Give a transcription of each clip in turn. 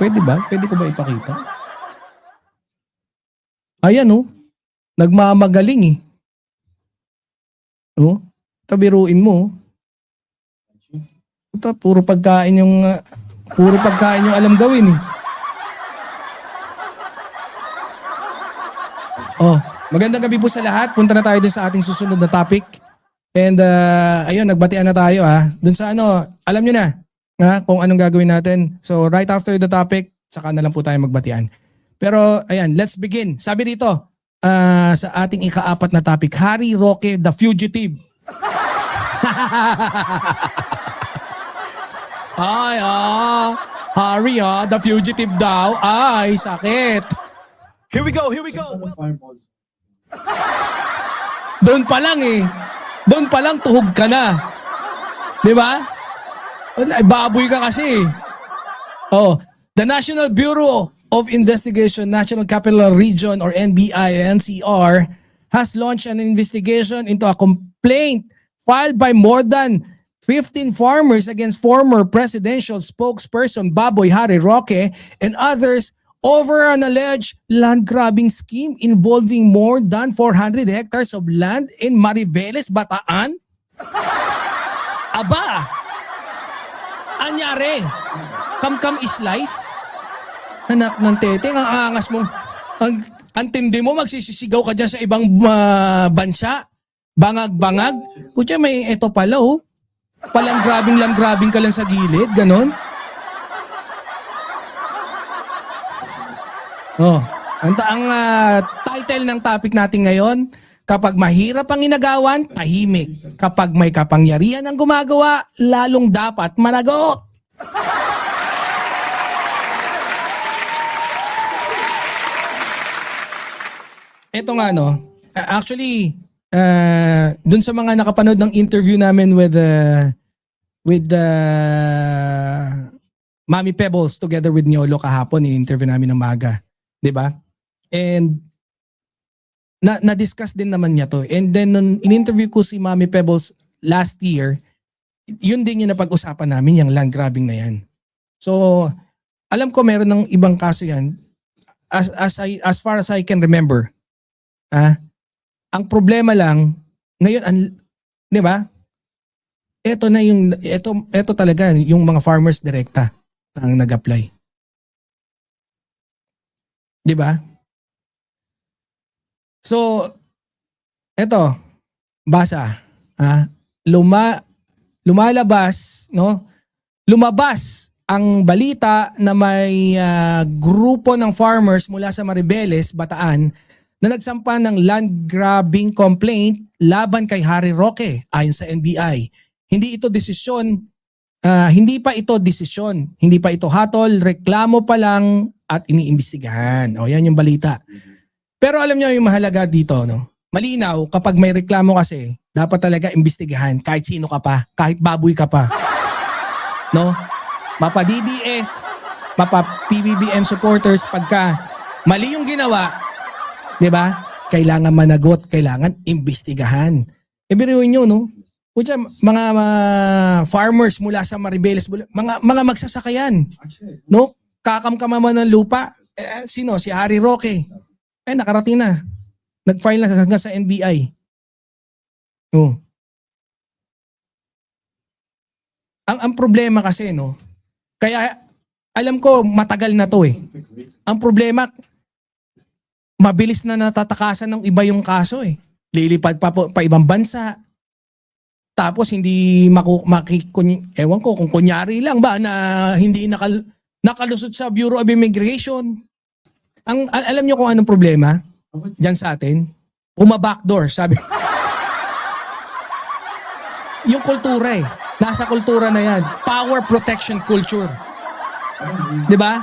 Pwede ba? Pwede ko ba ipakita? Ayan oh. Nagmamagaling eh. Oh, tabiruin mo. Ito, puro pagkain yung alam gawin eh. Oh, magandang gabi po sa lahat. Punta na tayo dun sa ating susunod na topic. And ayun, nagbatian na tayo Dun sa alam nyo na kung anong gagawin natin. So right after the topic, saka na lang po tayo magbatian. Pero ayan, let's begin. Sabi dito, sa ating ika-4 na topic, Harry Roque the Fugitive. Ay, Harry the Fugitive daw. Ay, sakit. Here we go, here we go. Doon pa lang Doon pa lang tuhog ka na. 'Di ba? Baboy ka kasi. Oh, the National Bureau of Investigation, National Capital Region or NBI-NCR has launched an investigation into a complaint filed by more than 15 farmers against former presidential spokesperson Baboy Harry Roque and others over an alleged land grabbing scheme involving more than 400 hectares of land in Mariveles, Bataan? Aba! Anyari? Kam-kam is life? Anak ng teteng, ang angas mo. Ang tindi mo, magsisisigaw ka dyan sa ibang bansa. Bangag-bangag. Kutya, may eto pala Palang grabing ka lang sa gilid, ganon. Oh, ang title ng topic natin ngayon, kapag mahirap ang inagawan, tahimik. Kapag may kapangyarihan ang gumagawa, lalong dapat managot. Ito nga actually, dun sa mga nakapanood ng interview namin with Mami Pebbles together with Niolo kahapon, in-interview namin ng maga. 'Di ba? And na-discuss din naman niya to. And then nung in-interview ko si Mami Pebbles last year, yun din yung napag-usapan namin, yung land grabbing na yan. So, alam ko meron ng ibang kaso yan. As far as I can remember, ang problema lang, ngayon, 'di ba? Ito talaga yung mga farmers direkta ang nag-apply. 'Di ba? So, eto, basa. Lumabas ang balita na may grupo ng farmers mula sa Mariveles, Bataan, na nagsampa ng land grabbing complaint laban kay Harry Roque ayon sa NBI. Hindi pa ito desisyon, hindi pa ito hatol, reklamo pa lang at iniimbestigahan. O yan yung balita. Pero alam niyo yung mahalaga dito, malinaw, kapag may reklamo kasi, dapat talaga imbestigahan kahit sino ka pa, kahit baboy ka pa. Mapa DDS, mapa PBBM supporters, pagka mali yung ginawa, 'di ba? Kailangan managot, kailangan imbestigahan. Biruin niyo, Kutya, mga farmers mula sa Mariveles, mga magsasakayan, kakamkamaman ng lupa. Sino? Si Harry Roque. Nakarating na. Nag-file na hanggang sa NBI. Ang problema kasi, kaya alam ko matagal na to Ang problema, mabilis na natatakasan ng iba yung kaso Lilipad pa ibang bansa. Tapos hindi ewan ko kung kunyari lang ba na hindi nakalusot sa Bureau of Immigration. Alam niyo kung anong problema diyan sa atin? Backdoor, sabi. Yung kultura nasa kultura na yan. Power protection culture. 'Di ba?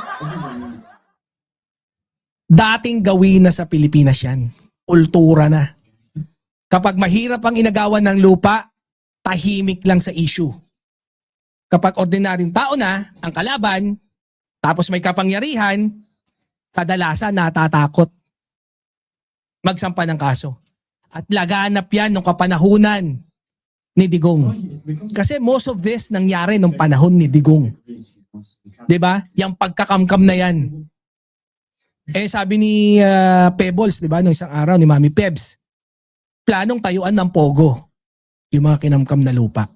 Dating gawin na sa Pilipinas yan. Kultura na. Kapag mahirap ang inagawan ng lupa, tahimik lang sa issue. Kapag ordinaryong tao na ang kalaban, tapos may kapangyarihan, kadalasan natatakot magsampa ng kaso. At laganap yan nung kapanahunan ni Digong. Kasi most of this nangyari nung panahon ni Digong. 'Di ba? Yang pagkakamkam na yan. Sabi ni Pebbles, 'di ba, nung isang araw ni Mami Pebs, planong tayuan ng pogo yung mga kinamkam na lupa.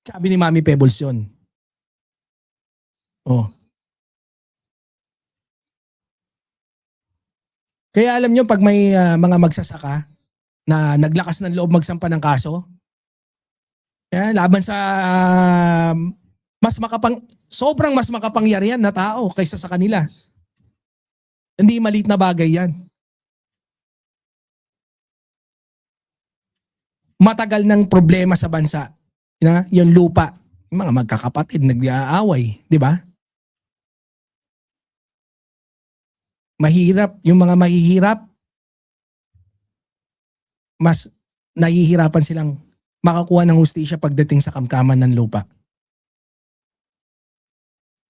Sabi ni Mami Pebbles 'yon. Oh. Kaya alam nyo, pag may mga magsasaka na naglakas ng loob magsampa ng kaso, laban sa sobrang mas makapangyarihan na tao kaysa sa kanila. Hindi maliit na bagay yan. Matagal ng problema sa bansa. Yung lupa. Yung mga magkakapatid, nag-aaway. Di ba? Mahirap. Yung mga mahihirap, mas nahihirapan silang makakuha ng hustisya pagdating sa kamkaman ng lupa.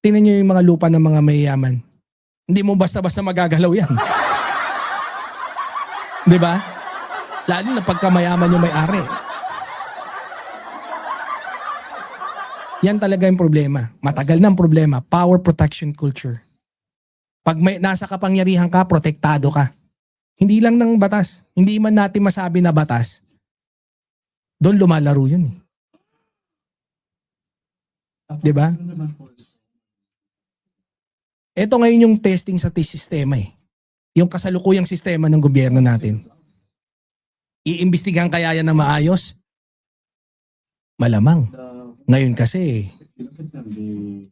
Tingnan nyo yung mga lupa ng mga mayayaman. Hindi mo basta-basta magagalaw yan. Di ba? Lalo na pagka mayaman yung may-ari. Yan talaga yung problema. Matagal ng problema. Power protection culture. Pag nasa kapangyarihan ka, protektado ka. Hindi lang ng batas. Hindi man natin masabi na batas. Doon lumalaro yun. Di ba? Ito ngayon yung testing sa sistema eh. Yung kasalukuyang sistema ng gobyerno natin. Iimbestigahan kaya yan na maayos? Malamang. Ngayon kasi,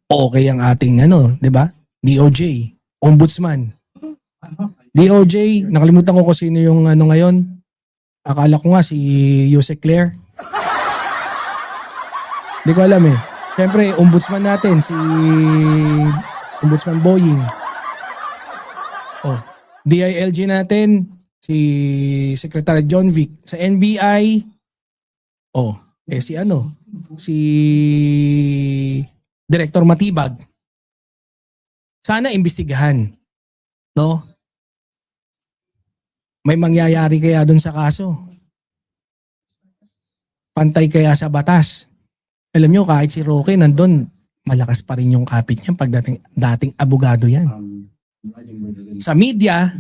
okay ang ating di ba? DOJ, Ombudsman. DOJ, nakalimutan ko kung sino yung ngayon. Akala ko nga si Jose Claire. Hindi ko alam eh. Siyempre, Ombudsman natin, si Ombudsman Boying. DILG natin, si Secretary John Vic. Sa NBI, si Director Matibag. Sana imbestigahan. No? May mangyayari kaya doon sa kaso? Pantay kaya sa batas? Alam nyo, kahit si Roque nandun, malakas pa rin yung kapit niya pagdating dating abogado yan. Sa media,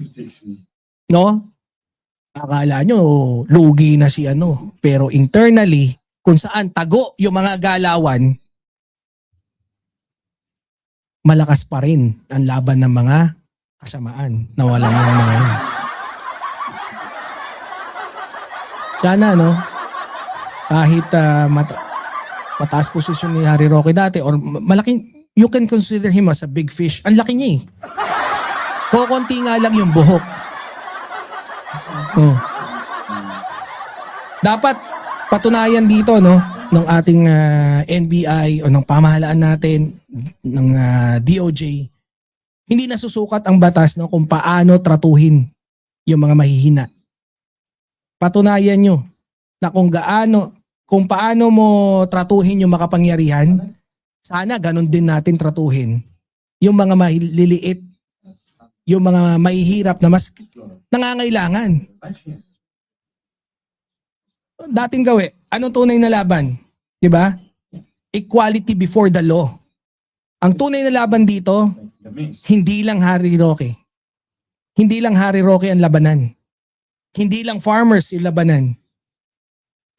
no? Akala nyo, lugi na si Pero internally, kung saan tago yung mga galawan, malakas pa rin ang laban ng mga kasamaan na walang yung mga yun. Sana, kahit mataas posisyon ni Harry Roque dati or malaking, you can consider him as a big fish. Ang laki niya eh. Kukunti nga lang yung buhok. Dapat patunayan dito ng ating NBI o ng pamahalaan natin ng DOJ, hindi nasusukat ang batas kung paano tratuhin yung mga mahihina. Patunayan nyo na kung paano mo tratuhin yung makapangyarihan, sana ganun din natin tratuhin yung mga maliliit, yung mga mahihirap na mas nangangailangan. Dating anong tunay na laban? Diba? Equality before the law. Ang tunay na laban dito, hindi lang Harry Roque. Hindi lang Harry Roque ang labanan. Hindi lang farmers yung labanan.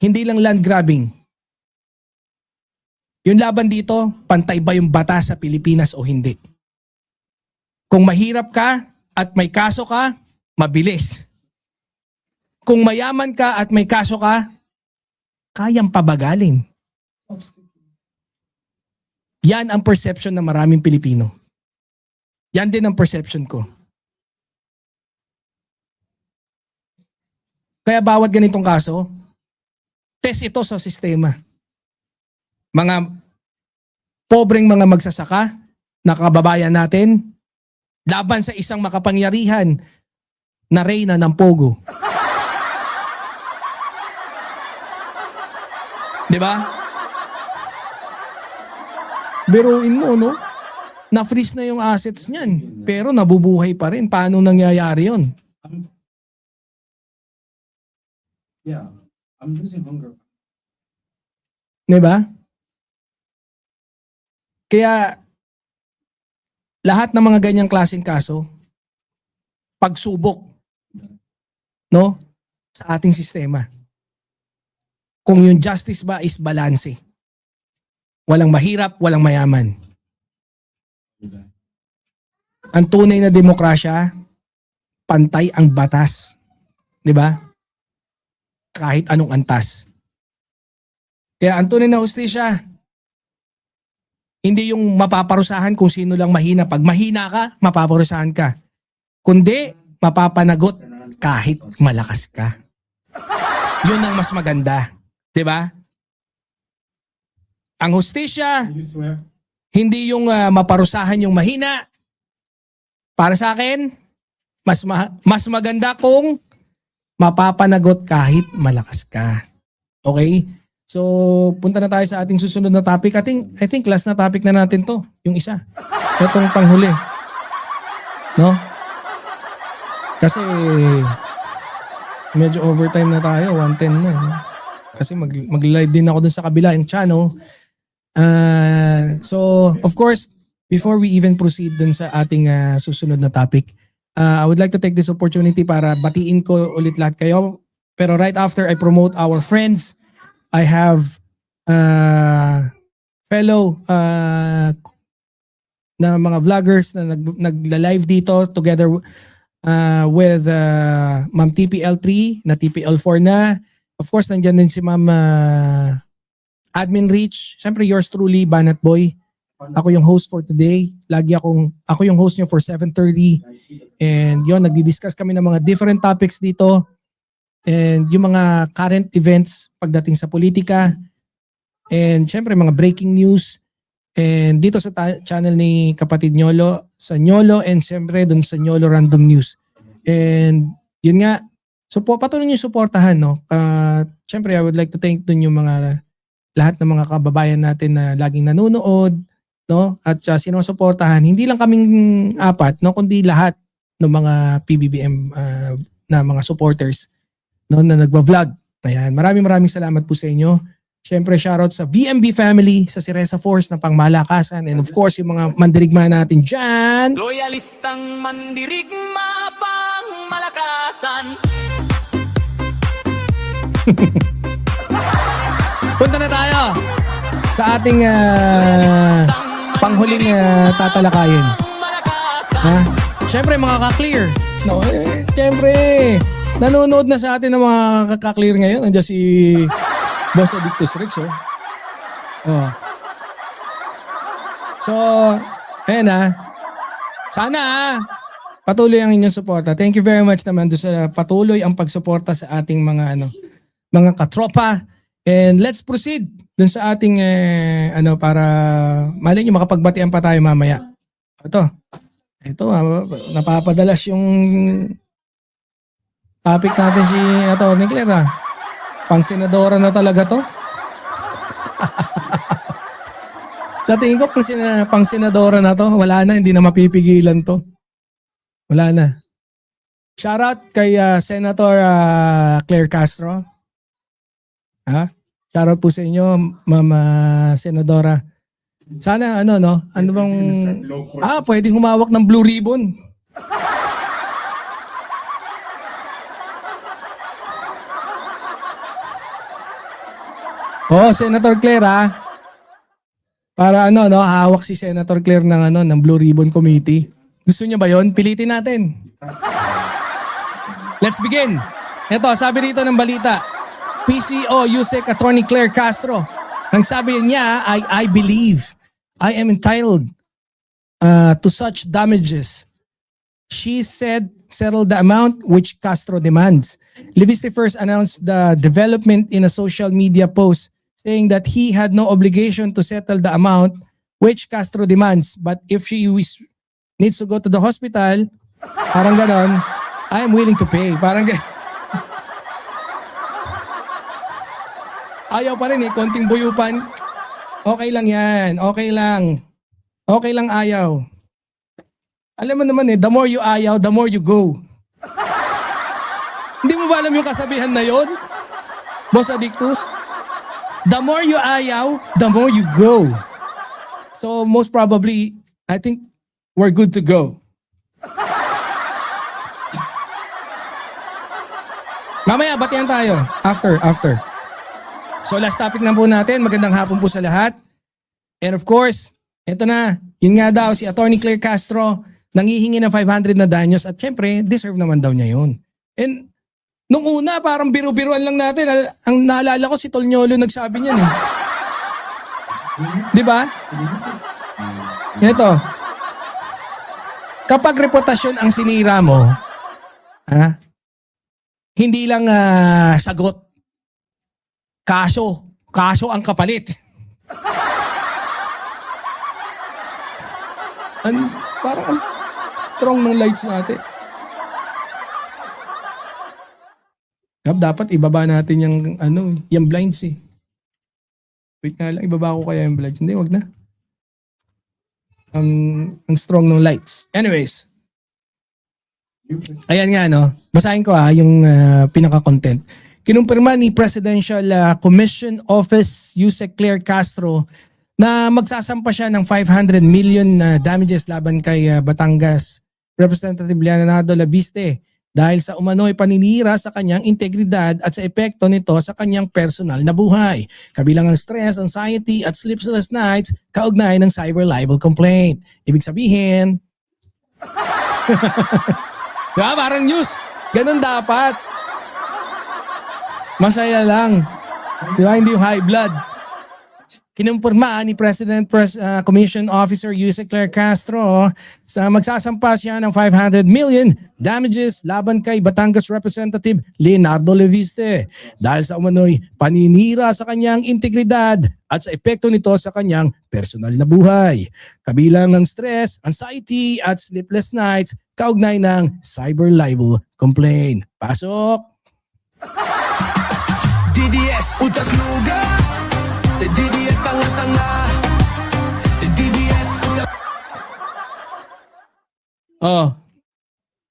Hindi lang land grabbing. Yung laban dito, pantay ba yung batas sa Pilipinas o hindi? Kung mahirap ka at may kaso ka, mabilis. Kung mayaman ka at may kaso ka, kayang pabagalin. Yan ang perception ng maraming Pilipino. Yan din ang perception ko. Kaya bawat ganitong kaso, test ito sa sistema. Mga pobreng mga magsasaka na kababayan natin, laban sa isang makapangyarihan na reyna ng pogo. Diba? Biruin mo, na-freeze na yung assets niyan, pero nabubuhay pa rin. Paano nangyayari yun? Yeah, I'm losing hunger. Diba? Kaya lahat ng mga ganyang klaseng kaso, pagsubok, no, sa ating sistema. Kung yung justice ba is balanse. Walang mahirap, walang mayaman. Ang tunay na demokrasya, pantay ang batas. 'Di ba? Kahit anong antas. Kaya ang tunay na hustisya, hindi yung mapaparusahan kung sino lang mahina. Pag mahina ka, mapaparusahan ka. Kundi, mapapanagot kahit malakas ka. Yun ang mas maganda. 'Di ba? Ang hustisya, You swear? hindi yung maparusahan yung mahina. Para sa akin, mas maganda kung mapapanagot kahit malakas ka. Okay? So, punta na tayo sa ating susunod na topic. I think last na topic na natin to. Yung isa. Itong panghuli. No? Kasi, medyo overtime na tayo. 1:10 na. No? Kasi mag-live din ako dun sa kabila, yung channel. So, of course, before we even proceed dun sa ating susunod na topic, I would like to take this opportunity para batiin ko ulit lahat kayo. Pero right after I promote our friends, I have fellow na mga vloggers na nagla-live dito together with Ma'am TPL3 na TPL4 na. Of course, nandiyan din si Ma'am Admin Rich. Siyempre, yours truly, Banat Boy. Ako yung host for today. Ako yung host niyo for 7:30. And yon, nagdi-discuss kami ng mga different topics dito. And yung mga current events pagdating sa politika. And syempre mga breaking news. And dito sa channel ni kapatid Nyolo, sa Nyolo, and syempre dun sa Nyolo Random News. And yun nga, patuloy niyo suportahan, no? Syempre I would like to thank dun yung mga lahat ng mga kababayan natin na laging nanonood, no? At sinusuportahan, hindi lang kaming apat, no, kundi lahat ng mga PBBM na mga supporters, no, na nagba-vlog. Ayan, maraming salamat po sa inyo. Siyempre, shoutout sa VMB family, sa Siresa Force na pangmalakasan, and of course, yung mga mandirigma natin dyan. Loyalistang mandirigma pang malakasan. Punta na tayo sa ating panghuling tatalakayin. Ha? Siyempre, mga ka-clear. No, siyempre, nanonood na sa atin ng mga ka-clear ngayon. Nandiyan si Boss Addictus Rich, oh. Oh. So, ayan sana patuloy ang inyong suporta. Thank you very much naman doon sa patuloy ang pagsuporta sa ating mga katropa. And let's proceed dun sa ating para malay nyo makapagbatian pa tayo mamaya. Ito napapadalas yung topic natin si Atty. Claire. Pang senadora na talaga to. Sa tingin ko pang senadora na to. Wala na, hindi na mapipigilan to. Wala na. Shoutout kay Senator Claire Castro. Shoutout po sa inyo, Mama Senadora. Sana ano bang pwedeng humawak ng blue ribbon. Senator Claire para hawak si Senator Claire ng Blue Ribbon Committee. Gusto niya ba 'yon? Pilitin natin. Let's begin. Ito, sabi dito ng balita. PCO Yusek Atty. Claire Castro. Ang sabi niya ay I believe I am entitled to such damages. She said settle the amount which Castro demands. Liviste first announced the development in a social media post saying that he had no obligation to settle the amount which Castro demands. But if she needs to go to the hospital, parang ganon, I am willing to pay. Parang ganon. Ayaw pa rin konting buyupan. Okay lang yan. Okay lang. Okay lang ayaw. Alam mo naman the more you ayaw, the more you go. Hindi mo ba alam yung kasabihan na yon? Boss Addictus? The more you ayaw, the more you go. So most probably, I think we're good to go. Mamaya, batian tayo. After. So last topic na po natin. Magandang hapon po sa lahat. And of course, eto na. Yun nga daw, si Attorney Claire Castro nangihingi ng 500 na danyos at syempre, deserve naman daw niya yun. And nung una, parang biru-biruan lang natin. Ang naalala ko, si Tolnyolo nagsabi niyan eh. Di ba? Ito. Kapag reputasyon ang sinira mo, hindi lang sagot. Kaso ang kapalit. Parang strong ng lights natin. Dapat ibaba natin yung blinds eh. Wait nga lang, ibaba ko kaya yung blinds. Hindi, wag na. Ang strong ng lights. Anyways. Ayan nga, no? Basahin ko yung pinaka-content. Kinumpirma ni Presidential Commission Office Yusek Claire Castro na magsasampa siya ng 500 million damages laban kay Batangas Representative Leonardo Labiste dahil sa umano'y paninira sa kanyang integridad at sa epekto nito sa kanyang personal na buhay. Kabilang ang stress, anxiety at sleepless nights kaugnay ng cyber libel complaint. Ibig sabihin, diba? Parang news. Ganun dapat. Masaya lang. Diba? Hindi yung high blood. Kinumpirma ni Commission Officer Yusek Claire Castro sa magsasampa siya ng 500 million damages laban kay Batangas Representative Leonardo Leviste dahil sa umano'y paninira sa kanyang integridad at sa epekto nito sa kanyang personal na buhay. Kabilang ang stress, anxiety at sleepless nights kaugnay ng cyber libel complaint. Pasok! DDS utak luga, DDS tanga-tanga, DDS utak.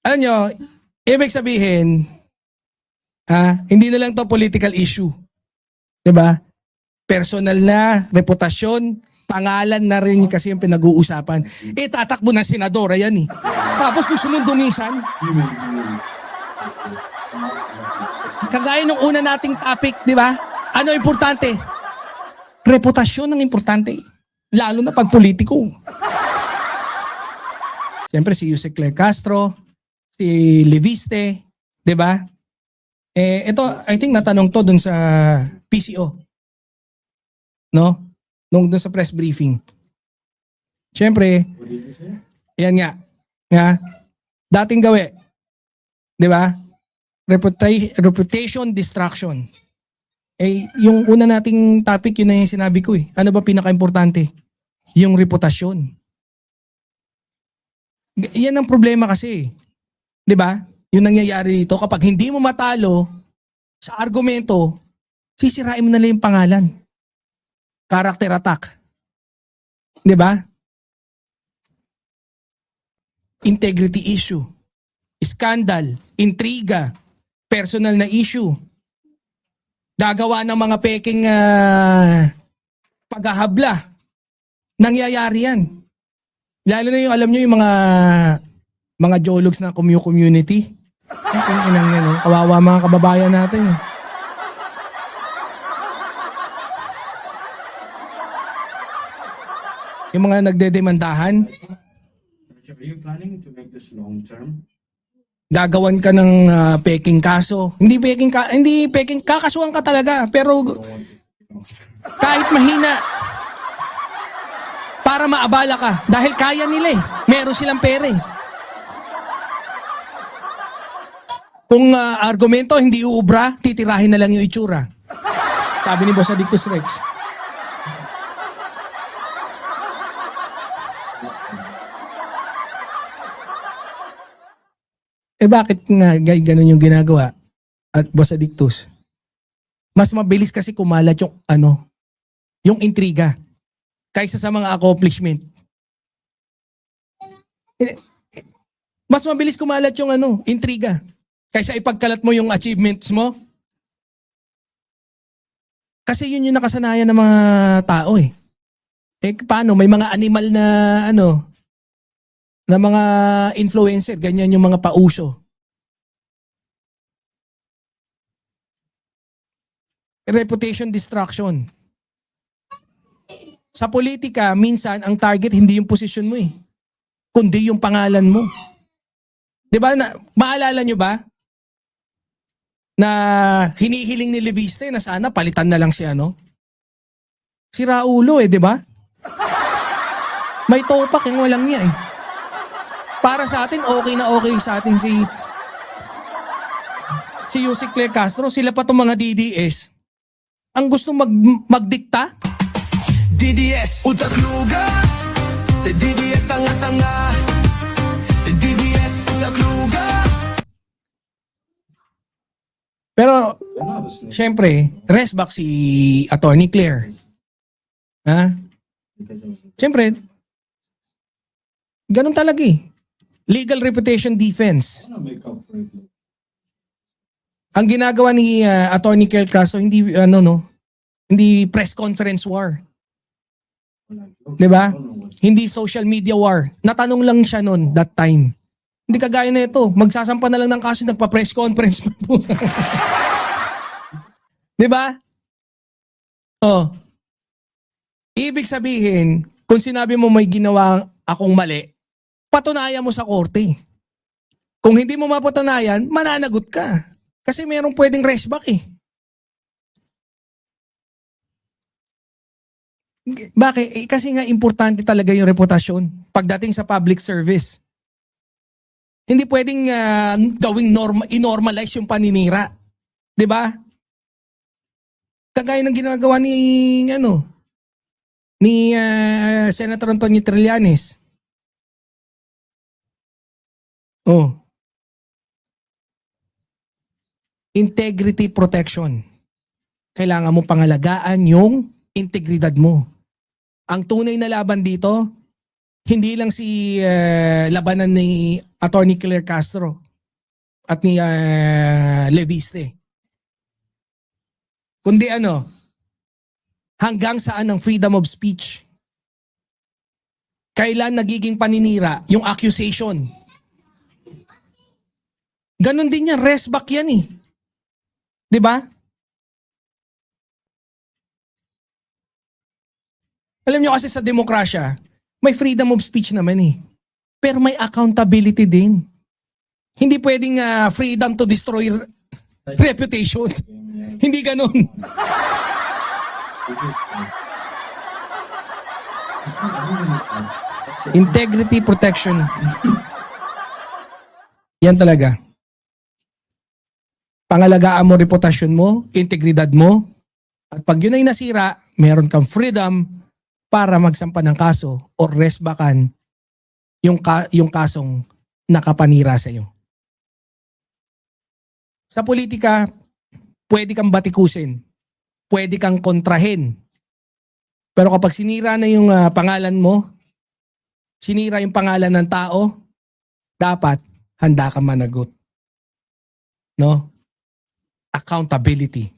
Alam nyo, ibig sabihin, hindi na lang to political issue. Diba? Personal na, reputasyon, pangalan na rin kasi yung pinag-uusapan. Tatakbo ng senadora yan eh. Tapos gusto mong dumisan. Kagaya nung una nating topic, di ba? Ano importante? Reputasyon ang importante. Lalo na pag politiko. Siyempre si Yusek Claire Castro, si Leviste, di ba? Ito, I think natanong to dun sa PCO. No? Nung dun sa press briefing. Siyempre, yan nga. Dating gawi. Di ba? Reputation destruction. Yung una nating topic, yun na yung sinabi ko eh. Ano ba pinaka-importante? Yung reputasyon. Yan ang problema kasi. 'Di ba? Yung nangyayari dito, kapag hindi mo matalo sa argumento, sisirain mo na lang yung pangalan. Character attack. 'Di ba? Integrity issue. Scandal, intriga, personal na issue. Gagawa ng mga peking paghahabla. Nangyayari yan. Lalo na yung alam nyo yung mga jologs na community. Kawawa mga kababayan natin. Yung mga nagdedemandahan. Are you planning to make this long term? Gagawan ka ng peking kaso. Hindi peking kakasuhan ka talaga, pero kahit mahina para maabala ka dahil kaya nila eh. Meron silang pera eh. Kung argumento hindi uubra, titirahin na lang yung itsura. Sabi ni Boss Adictus Rex. Bakit nga ganun yung ginagawa at Boss Adictus? Mas mabilis kasi kumalat yung intriga kaysa sa mga accomplishment. Mas mabilis kumalat yung intriga kaysa ipagkalat mo yung achievements mo. Kasi yun yung nakasanayan ng mga tao eh. Paano? May mga animal na ano, na mga influencer, ganyan yung mga pauso. Reputation destruction. Sa politika, minsan ang target hindi yung posisyon mo kundi yung pangalan mo. 'Di ba? Maalala nyo ba? Na hinihiling ni Leviste na sana palitan na lang si ano? Si Raulo 'di ba? May topak yung walang niya Para sa atin, okay na okay sa atin si Yusek Claire Castro. Sila pa itong mga DDS. Ang gusto magdikta? DDS, utak luga. DDS, tanga-tanga. DDS, utak luga. Pero, Another snake syempre, rest back si Attorney Claire. Ha? because there was Syempre, ganun talaga Legal reputation defense. I wanna make up for it. Ang ginagawa ni Attorney Claire Castro, hindi hindi press conference war. Like, 'Di ba? I don't know what's Hindi social media war. Natanong lang siya noon that time. Hindi kagaya na ito. Magsasampa na lang ng kaso, nagpa-press conference pa po. 'Di ba? Oh. Ibig sabihin, kung sinabi mo may ginawa akong mali, patunayan mo sa korte. Kung hindi mo mapatunayan, mananagot ka. Kasi merong pwedeng rest back Bakit? Kasi nga importante talaga yung reputasyon pagdating sa public service. Hindi pwedeng gawing inormalize yung paninira. 'Di ba? Kagaya ng ginagawa ni Senator Antonio Trillanes. Oh. Integrity protection. Kailangan mo pangalagaan yung integridad mo. Ang tunay na laban dito, hindi lang si labanan ni Attorney Claire Castro at ni Leviste. Kundi hanggang saan ang freedom of speech? Kailan nagiging paninira yung accusation? Ganon din yan, rest back yan 'Di ba? Alam nyo kasi sa demokrasya, may freedom of speech naman Pero may accountability din. Hindi pwedeng freedom to destroy reputation. Hindi ganon. It is like, you see, everyone is like, Integrity protection. Yan talaga. Pangalagaan mo reputasyon mo, integridad mo, at pag yun ay nasira, meron kang freedom para magsampa ng kaso o resbakan yung kasong nakapanira sa iyo. Sa politika, pwede kang batikusin, pwede kang kontrahin. Pero kapag sinira na yung pangalan mo, sinira yung pangalan ng tao, dapat handa ka managot. No? Accountability.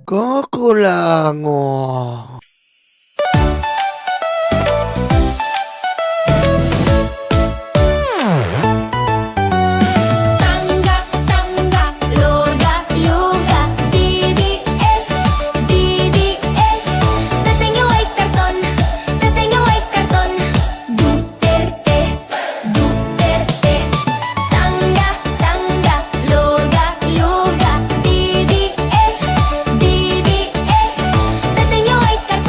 Kakulango. Tanggap, tanggap, luga, yuga, DDS, DDS. Dating yung white karton, dating yung white karton. Duterte, Duterte. Tanggap, tanggap, luga, yuga, DDS, DDS. Dating yung white karton.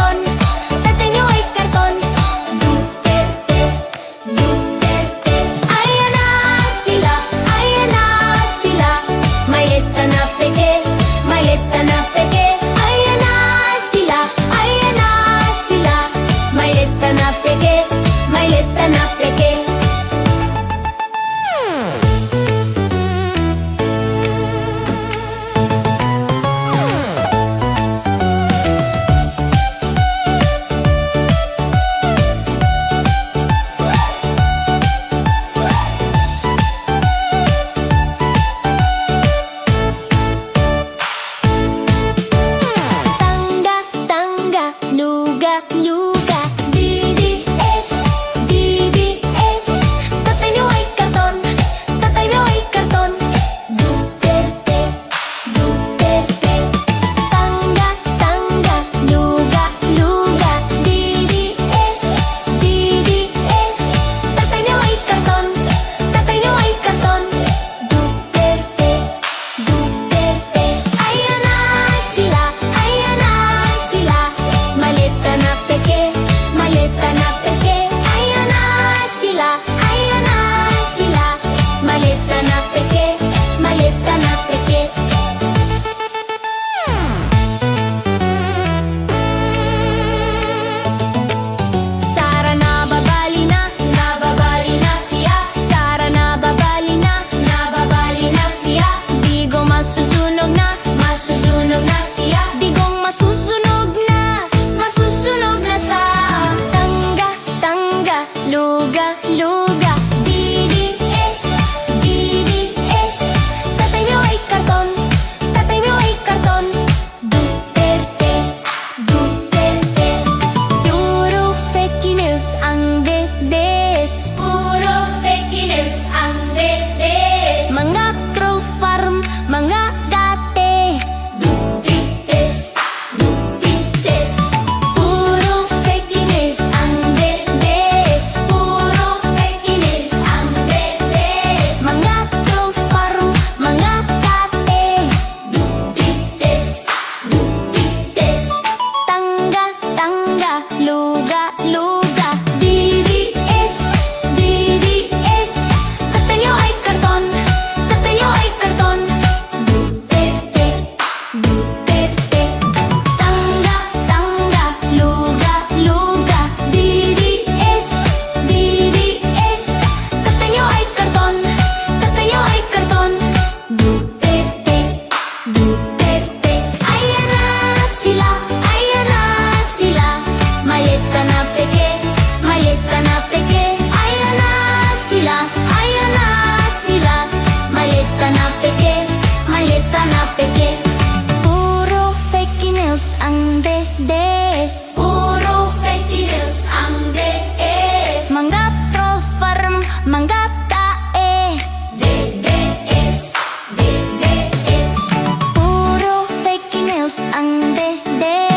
ang DDS. Puro fake news ang DDS. Mga troll farm, mga tae. DDS, DDS. Puro fake news ang DDS.